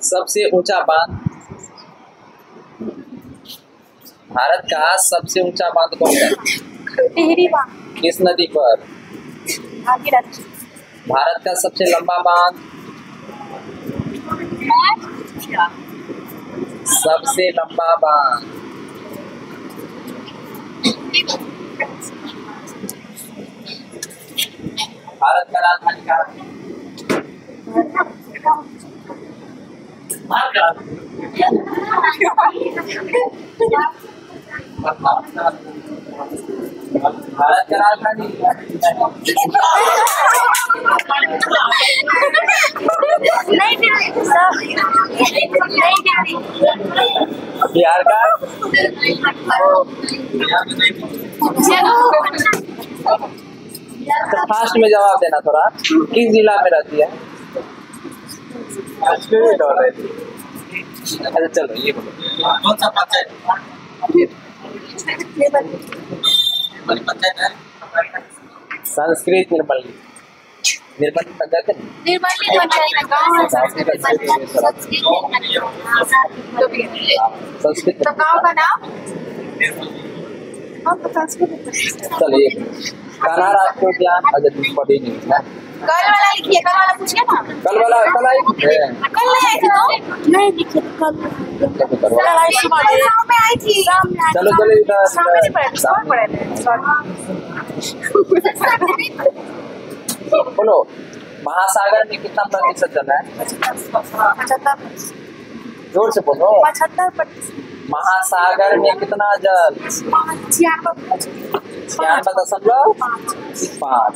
सबसे ऊंचा बांध। भारत का सबसे ऊंचा बांध कौन सा है? टिहरी बांध। किस नदी पर? भागीरथी। भारत का सबसे लंबा बांध। सबसे लंबा बांध। भारत का राजधानी कहाँ है? भारत का राजधानी बिहार का। तो फास्ट में जवाब देना थोड़ा। किस जिला में रहती है? अच्छा चलो ये बोलो। कौन सा पंचायत है? संस्कृत निर्मली। निर्मली पंचायत है। निर्मली संस्कृत तो गाँव का नाम? चलिए कान्हा राष्ट्रीय उद्यान। अच्छा पढ़ी नहीं है। कल वाला लिखिए, कल वाला पूछिए ना। कल वाला कल आई है। कल नहीं आई थी तो? नहीं दिखे कल आई सुबह शाम में आई थी। चलो चलो शाम में नहीं पढ़े थे, शाम पढ़े थे। सॉरी। बोलो महासागर में कितना प्रतिशत जल है? 75। जोर से बोलो। 75%। महासागर में कितना जल? 96.5।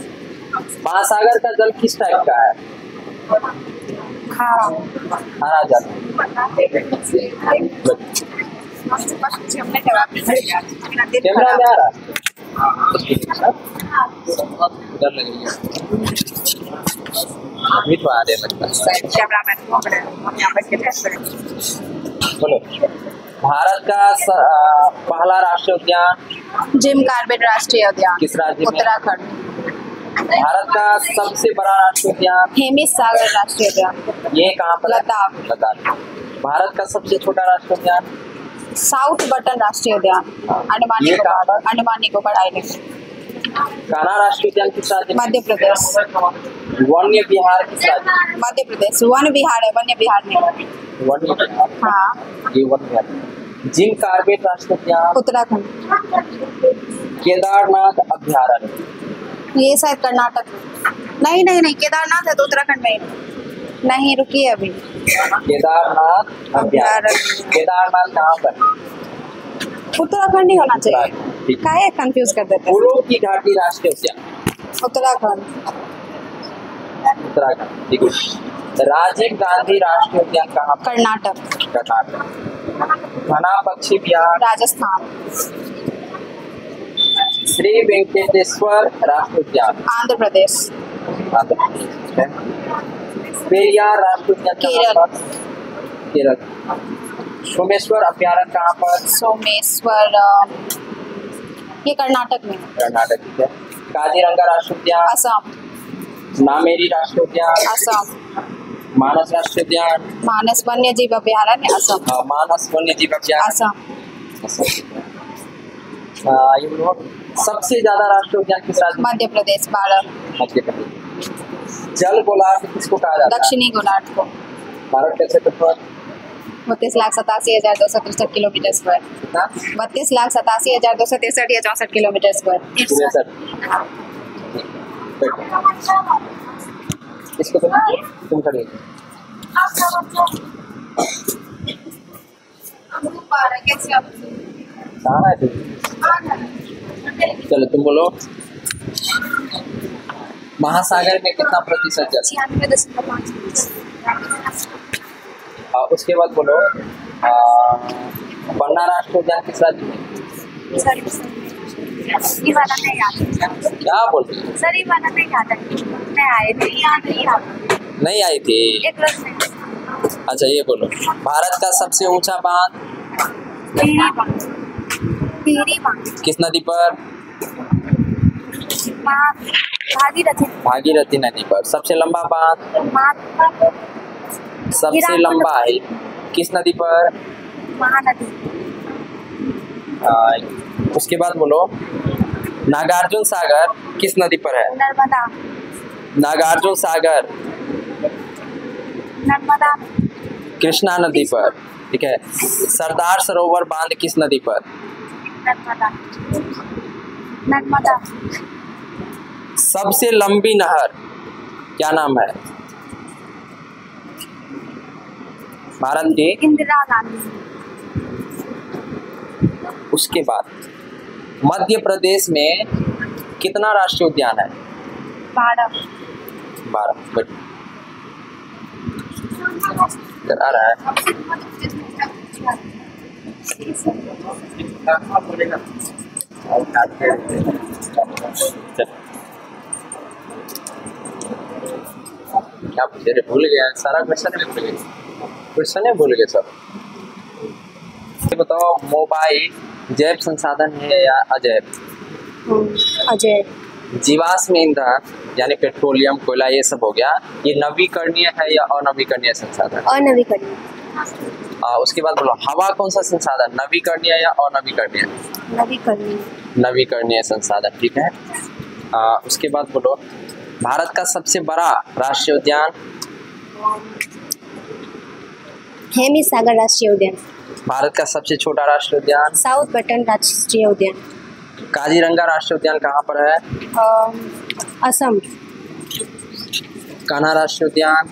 महासागर का जल किस टाइप का है? खारा जल। कैमरा में आ रहा है? डर लगेगा। अभी तो आ रहे लगता है। बोलो भारत का पहला राष्ट्रीय उद्यान। जिम कॉर्बेट राष्ट्रीय उद्यान किस राज्य में? उत्तराखंड। भारत का सबसे बड़ा राष्ट्रीय उद्यान। हेमिस सागर राष्ट्रीय उद्यान ये कहाँ पर? लद्दाख। लद्दाख। भारत का सबसे छोटा राष्ट्रीय उद्यान। साउथ बटन राष्ट्रीय उद्यान अंडमान निकोबार आइलैंड। कान्हा राष्ट्रीय उद्यान किस राज्य में? मध्य प्रदेश। वन्य विहार किस राज्य? मध्य प्रदेश। वन विहार है, वन्य विहार नहीं। वन्य विहार। हाँ। ये वन्य विहार। जिम कॉर्बेट राष्ट्रीय उद्यान उत्तराखंड। केदारनाथ अभ्यारण्य ये शायद कर्नाटक। नहीं नहीं नहीं, केदारनाथ है तो उत्तराखंड में नहीं। रुकिए अभी। केदारनाथ अभ्यारण्य। केदारनाथ कहाँ पर? उत्तराखंड ही होना चाहिए। काहे कंफ्यूज कर देते हैं? फूलों की घाटी राष्ट्रीय उद्यान। उत्तराखंड। उत्तराखंड ठीक है। राजीव गांधी राष्ट्रीय उद्यान कहाँ पर? कर्नाटक। कर्नाटक। घना पक्षी विहार राजस्थान। श्री वेंकटेश्वर राष्ट्रीय उद्यान आंध्र प्रदेश। आंध्र प्रदेश। पेरियार राष्ट्रीय उद्यान कहाँ पर? केरल। सोमेश्वर अभ्यारण्य कहाँ पर? सोमेश्वर ये कर्नाटक में। कर्नाटक ठीक है। काजीरंगा राष्ट्रीय उद्यान असम। नामेरी राष्ट्रीय उद्यान असम। मानस राष्ट्रीय उद्यान मानस वन्य जीव अभ्यारण्य असम। मानस वन्य जीव उद्यान असम। सबसे ज्यादा राष्ट्रीय उद्यान किस राज्य? मध्य प्रदेश 12। मध्य प्रदेश। जल गोलार्ध किसको कहा जाता है? दक्षिणी गोलार्ध को। भारत का क्षेत्रफल 32,87,263 किलोमीटर स्क्वायर। 32,87,263 या 64 किलोमीटर स्क्वायर। इसको तुम खड़े। चलो तुम बोलो महासागर में कितना प्रतिशत जल? 96.5। उसके बाद बोलो पन्ना राष्ट्रीय उद्यान किस राज्य में? ये वाला नहीं याद। क्या बोल रही है? सर ये वाला नहीं याद है। मैं आए थे नहीं आई थी। अच्छा ये बोलो भारत का सबसे ऊंचा बांध? टिहरी बांध। किस नदी पर? भागीरथी। भागीरथी नदी पर। सबसे लंबा बांध? सबसे लंबा है किस नदी पर? महानदी। उसके बाद बोलो, नागार्जुन सागर किस नदी पर है? नर्मदा। नागार्जुन सागर नर्मदा। कृष्णा नदी पर, ठीक है। सरदार सरोवर बांध किस नदी पर? नर्मदा। नर्मदा। सबसे लंबी नहर क्या नाम है भारत की? इंदिरा गांधी। उसके बाद मध्य प्रदेश में कितना राष्ट्रीय उद्यान है? 12। 12। आ रहा है। क्या पूछे रे? भूल गया सारा क्वेश्चन में, भूल गए क्वेश्चन है, भूल गए सब। ये बताओ, मोबाइल जैव संसाधन है या अजैव? अजय। जीवाश्म ईंधन यानी पेट्रोलियम, कोयला, ये सब हो गया, ये नवीकरणीय है या अनवीकरणीय संसाधन? अनवीकरणीय। उसके बाद बोलो, हवा कौन सा संसाधन, नवीकरणीय या अनवीकरणीय? नवीकरणीय। नवीकरणीय संसाधन, ठीक है। उसके बाद बोलो, भारत का सबसे बड़ा राष्ट्रीय उद्यान? हेमी सागर राष्ट्रीय उद्यान। भारत का सबसे छोटा राष्ट्रीय उद्यान? साउथ बटन राष्ट्रीय उद्यान। काजीरंगा राष्ट्रीय उद्यान कहाँ पर है? असम। कान्हा राष्ट्रीय उद्यान?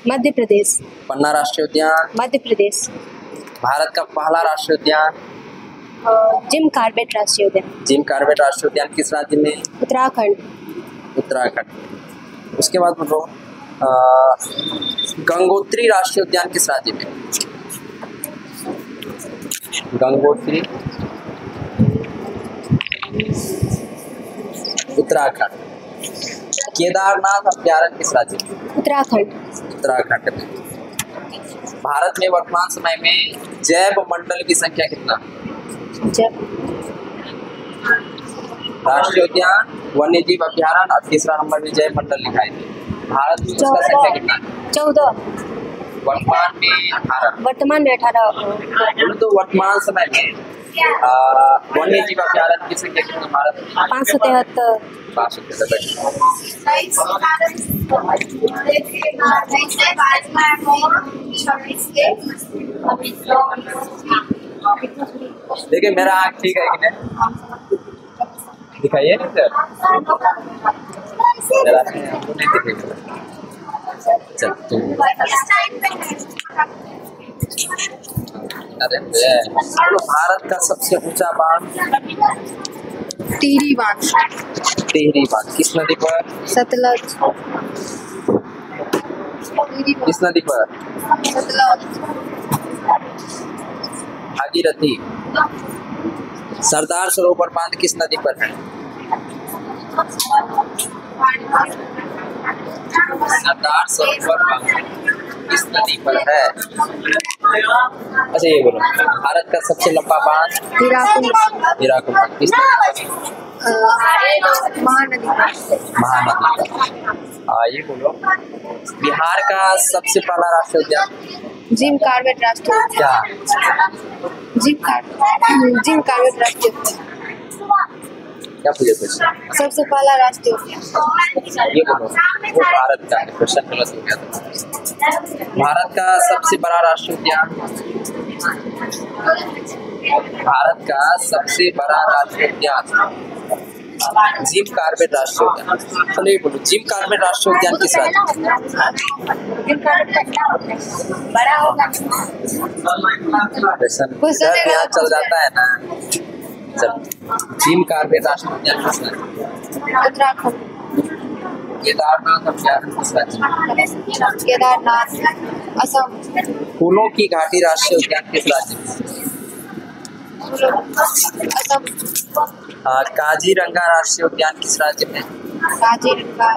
मध्य प्रदेश। पन्ना राष्ट्रीय उद्यान? मध्य प्रदेश। भारत का पहला राष्ट्रीय उद्यान? जिम कॉर्बेट राष्ट्रीय उद्यान। जिम कॉर्बेट राष्ट्रीय उद्यान किस राज्य में? उत्तराखंड। उत्तराखंड। उसके बाद बोलो, गंगोत्री राष्ट्रीय उद्यान किस राज्य में? गंगोत्री उत्तराखंड। केदारनाथ अभ्यारण्य किस राज्य में? उत्तराखंड। उत्तराखंड में। भारत में वर्तमान समय में जैव मंडल की संख्या कितना? राष्ट्रीय उद्यान, वन्य जीव अभ्यारण्य और तीसरा नंबर में जैव मंडल लिखा है। भारत में उसका संख्या कितना? 14। वर्तमान में 18। वर्तमान में 18। तो वर्तमान समय में वन्य जीव अभ्यारण्य की संख्या कितना भारत में? 573। 573। देखिए मेरा आँख ठीक है कि नहीं? दिखाइए ना सर। चल भारत का सबसे ऊंचा बांध? टिहरी बांध। टिहरी बांध किस नदी पर? सतलज। किस नदी पर? सतलज। भागीरथी। सरदार सरोवर बांध किस नदी पर है? सरदार सरोवर बांध किस नदी पर है? अच्छा ये बोलो, भारत का सबसे लंबा बांध? हीराकुंड किस नदी पर? महानदी। ये बोलो, बिहार का सबसे पहला राष्ट्रीय उद्यान? जिम कॉर्बेट राष्ट्रीय क्या? जिम कॉर्बेट राष्ट्रीय उद्यान। क्या पूछे क्वेश्चन? सबसे पहला राष्ट्रीय उद्यान। ये बोलो, वो भारत का है, क्वेश्चन गलत हो गया था। भारत का सबसे बड़ा राष्ट्रीय उद्यान? भारत का सबसे बड़ा राष्ट्रीय उद्यान जिम कॉर्बेट राष्ट्रीय उद्यान। चलो ये बोलो, जिम कॉर्बेट राष्ट्रीय उद्यान किस राज्य में? बड़ा होगा। यहाँ चल जाता है ना। चल, जिम कॉर्बेट राष्ट्रीय उद्यान किस राज्य में? उत्तराखंड। केदारनाथ अभ्यारण्य किस राज्य में? केदारनाथ असम। फूलों की घाटी राष्ट्रीय उद्यान किस राज्य में? असम। काजीरंगा राष्ट्रीय उद्यान किस राज्य में? काजीरंगा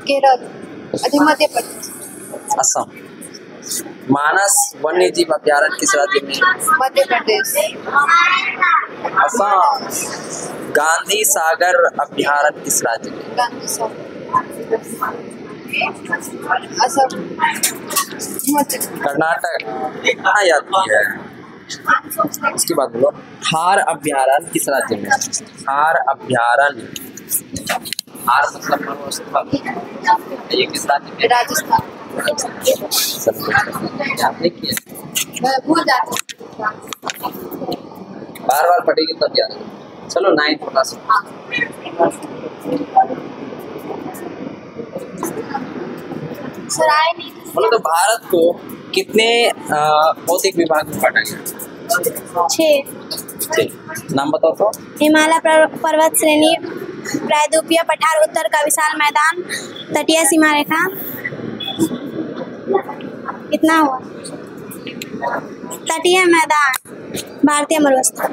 केरल। मध्य प्रदेश। असम। मानस वन्य जीव अभ्यारण्य किस राज्य में? मध्य प्रदेश। असम। गांधी सागर अभ्यारण्य किस राज्य में? गांधी सागर। असम, कर्नाटक कहाँ जाती है? इसकी बात बोलो। थार अभ्यारण्य किस राज्य में? थार अभ्यारण्य, थार मतलब मरुस्थल, ये किस राज्य में? राजस्थान। आपने किया, मैं भूल जाती बार बार पढ़ेगी तब याद आएगा। चलो 9th क्लास। सर आए नहीं। बोलो तो भारत को कितने भौतिक विभाग में बांटा गया? 6। नाम बताओ तो। हिमालय पर्वत श्रेणी, प्रायद्वीपीय पठार, उत्तर का विशाल मैदान, तटीय सीमा रेखा। कितना हुआ? तटीय मैदान, भारतीय मरुस्थल।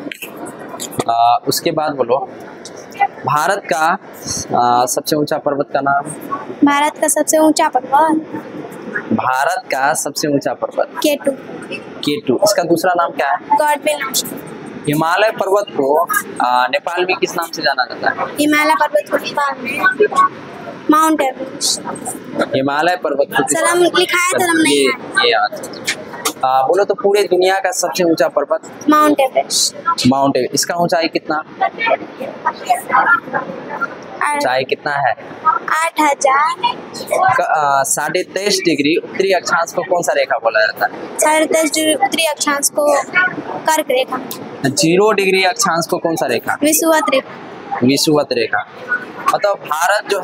उसके बाद बोलो भारत का सबसे ऊंचा पर्वत का नाम। भारत का सबसे ऊंचा पर्वत भारत का सबसे ऊंचा पर्वत K2। K2। इसका दूसरा नाम क्या है? गॉडविल। हिमालय पर्वत को नेपाल में किस नाम से जाना जाता है? हिमालय पर्वत को नेपाल में माउंट एवरेस्ट। हिमालय पर्वत को सर हम लिखा है तो हम नहीं है। ये याद। बोलो तो पूरे दुनिया का सबसे ऊंचा पर्वत? Mount Everest. Mount Everest. इसका ऊंचाई कितना? ऊंचाई कितना है? 8000। 23.5 डिग्री उत्तरी अक्षांश को कौन सा रेखा बोला जाता है? 10.5 डिग्री उत्तरी अक्षांश को कर्क रेखा। 0 डिग्री अक्षांश को कौन सा रेखा? विषुवत रेखा। विषुवत रेखा। मतलब भारत जो